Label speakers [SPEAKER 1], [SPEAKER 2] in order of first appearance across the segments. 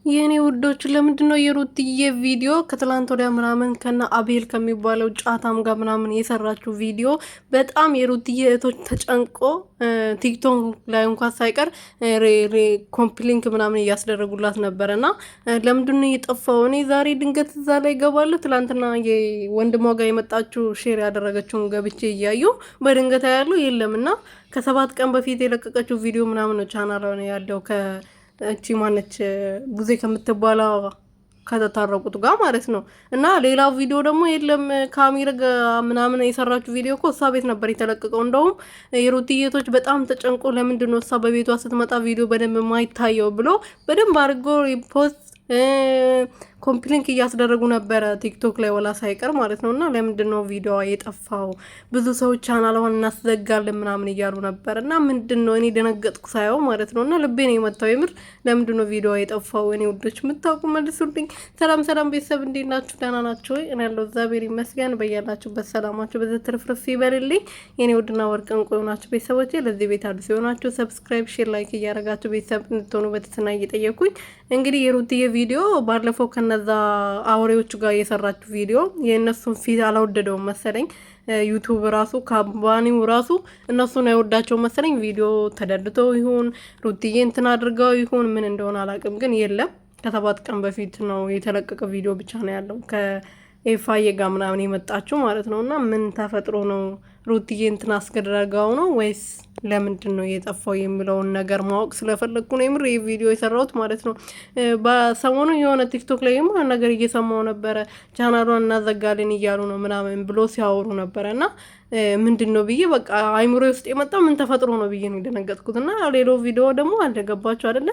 [SPEAKER 1] የኔ ውዶች ለምንድነው የሩትዬ ቪዲዮ ከትላንት ወዲያ ምናምን ከና አቤል ከሚባለው ጫታም ጋር ምናምን የሰራችው ቪዲዮ በጣም የሩትዬ እህቶች ተጨንቆ ቲክቶክ ላይ እንኳን ሳይቀር ኮምፕሊንክ ምናምን እያስደረጉላት ነበረና ለምንድነው የጠፋው? እኔ ዛሬ ድንገት እዛ ላይ ገባለሁ። ትላንትና የወንድሟ ጋር የመጣችው ሼር ያደረገችውን ገብቼ እያዩ በድንገት ያለው የለምና ከ7 ቀን በፊት የለቀቀችው ቪዲዮ ምናምን ነው ቻናል ነው ያለው እቺ ማነች ቡዜ ከምትባለው ከተታረቁት ጋር ማለት ነው። እና ሌላው ቪዲዮ ደግሞ የለም ካሜራ ምናምን የሰራችው ቪዲዮ እኮ እሷ ቤት ነበር የተለቀቀው። እንደውም የሩትዬቶች በጣም ተጨንቆ ለምንድን ነው እሷ በቤቷ ስትመጣ ቪዲዮ በደንብ የማይታየው ብሎ በደንብ አድርጎ ፖስት ኮምፕሊንክ እያስደረጉ ነበረ ቲክቶክ ላይ ወላ ሳይቀር ማለት ነው። እና ለምንድን ነው ቪዲዮዋ የጠፋው? ብዙ ሰዎች ቻናሏን እናስዘጋለን ምናምን እያሉ ነበር። እና ምንድን ነው እኔ ደነገጥኩ ሳየው ማለት ነው። እና ልቤ ነው የመታው የምር። ለምንድን ነው ቪዲዮዋ የጠፋው? እኔ ውዶች የምታውቁ መልሱልኝ። ሰላም ሰላም ቤተሰብ እንዴት ናችሁ? ደህና ናችሁ ወይ? እኔ ያለው እግዚአብሔር ይመስገን። በያላችሁበት ሰላማችሁ በዚህ ትርፍርፍ ይበልልኝ። የኔ ውድና ወርቅ እንቁ የሆናችሁ ቤተሰቦቼ ለዚህ ቤት አዲስ የሆናችሁ ሰብስክራይብ፣ ሼር፣ ላይክ እያደረጋችሁ ቤተሰብ እንድትሆኑ በትህትና እየጠየኩኝ እንግዲህ የሩትዬ ቪዲዮ ባለፈው ከነዛ አውሬዎቹ ጋር የሰራችው ቪዲዮ የእነሱን ፊት አላወደደውም መሰለኝ። ዩቱብ ራሱ ካምፓኒው ራሱ እነሱን አይወዳቸው መሰለኝ። ቪዲዮ ተደልተው ይሁን ሩትዬ እንትን አድርገው ይሁን ምን እንደሆነ አላውቅም፣ ግን የለም ከ7 ቀን በፊት ነው የተለቀቀ ቪዲዮ ብቻ ነው ያለው ከኤፋዬ ጋር ምናምን የመጣችው ማለት ነው። እና ምን ተፈጥሮ ነው ሩትዬ እንትን አስገድረጋው ነው ወይስ ለምንድን ነው የጠፋው የሚለውን ነገር ማወቅ ስለፈለግኩ ነው የምር ይህ ቪዲዮ የሰራሁት ማለት ነው። በሰሞኑ የሆነ ቲክቶክ ላይ የሆነ ነገር እየሰማው ነበረ። ቻናሏን እናዘጋለን እያሉ ነው ምናምን ብሎ ሲያወሩ ነበረ እና ምንድን ነው ብዬ በቃ አይምሮ ውስጥ የመጣው ምን ተፈጥሮ ነው ብዬ ነው የደነገጥኩት። እና ሌሎ ቪዲዮ ደግሞ አልገባችሁ አይደለ?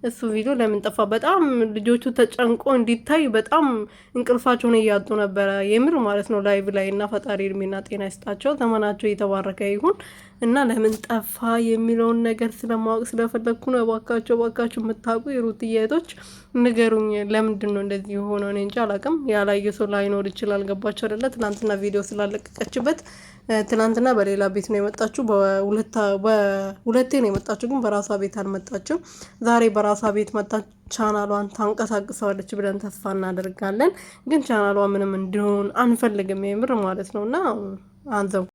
[SPEAKER 1] እሱ ቪዲዮ ለምን ጠፋ? በጣም ልጆቹ ተጨንቆ እንዲታይ በጣም እንቅልፋቸውን እያጡ ነበረ የምር ማለት ነው ላይቭ ላይ። እና ፈጣሪ እድሜና ጤና ይስጣቸው፣ ዘመናቸው የተባረከ ይሁን። እና ለምን ጠፋ የሚለውን ነገር ስለማወቅ ስለፈለግኩ ነው። እባካቸው የምታውቁ የሩትዬ እህቶች ንገሩኝ፣ ለምንድን ነው እንደዚህ የሆነው? እኔ እንጃ አላውቅም። ያላየ ሰው ላይኖር ይችላል። ገባቸው አይደለ? ትናንትና ቪዲዮ ስላለቀቀችበት ትናንትና በሌላ ቤት ነው የመጣችው። በሁለቴ ነው የመጣችው፣ ግን በራሷ ቤት አልመጣችም። ዛሬ በራሷ ቤት መጣ ቻናሏን ታንቀሳቅሰዋለች ብለን ተስፋ እናደርጋለን። ግን ቻናሏ ምንም እንዲሆን አንፈልግም የምር ማለት ነው። እና አንዘው